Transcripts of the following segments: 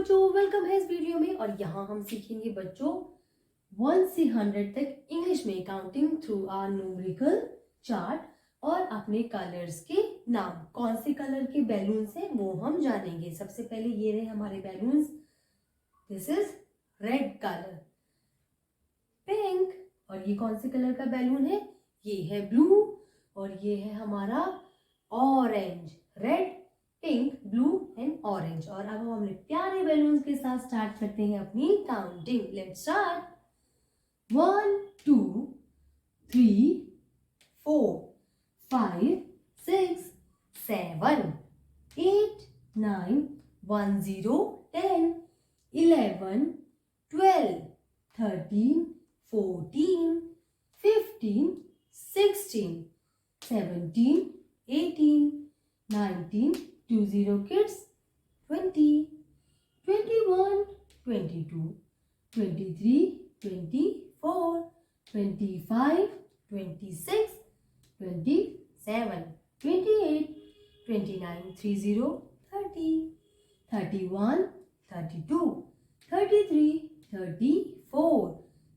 बच्चों, वेलकम है इस वीडियो में। और यहाँ हम सीखेंगे बच्चों 1 से 100 तक इंग्लिश में counting through our numerical chart और अपने कलर्स के नाम। कौन से कलर के बैलून्स हैं वो हम जानेंगे। सबसे पहले ये रहे हमारे balloons. This is red colour, pink, और ये कौन से कलर का बैलून है? ये है ब्लू, और ये है हमारा orange. Red, pink, blue and orange. और अब हम अपने प्यारे बैलून्स के साथ स्टार्ट करते हैं अपनी काउंटिंग। Let's start. 1 2 3 4 5 6 7 8 9 1 0 10 11 12 13 14 15 16 17 18 19 20 kids, 20 21 22 23 24 25 26 27 28 29 30 30 31 32 33 34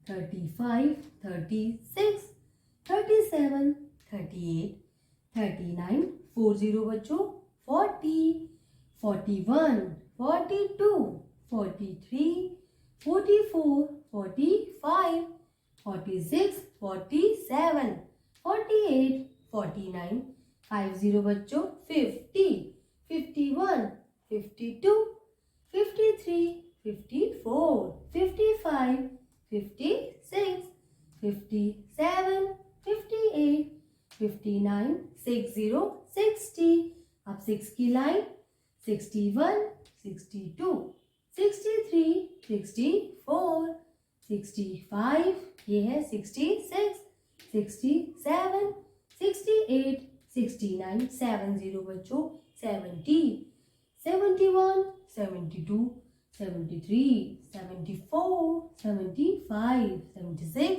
35 36 37 38 39 40 बच्चों, 40 41 42 43 44 45 46 47 48 49 50 बच्चों, 50 51 52 53 54 55 56 57 58 59 60 60। अब 6 की लाइन। 61 62 63 64 65, ये है 66 67 68 69 70 बच्चों, 70 71 72 73 74 75 76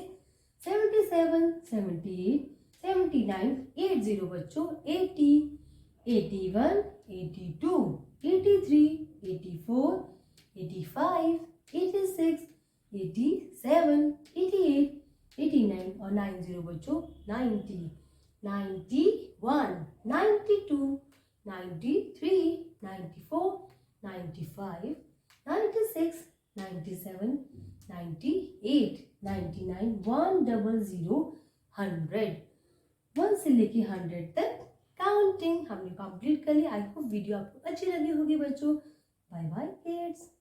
77 78 79 80 बच्चों, 80 81 82 83 84 85 86 87 88 89 और 90 बच्चों, 90 91 92 93 94 95 96 97 98 99 100 100। 1 से लेके 100 तक काउंटिंग हमने कंप्लीट कर लिया। आई होप वीडियो आपको अच्छी लगी होगी बच्चों। Bye bye.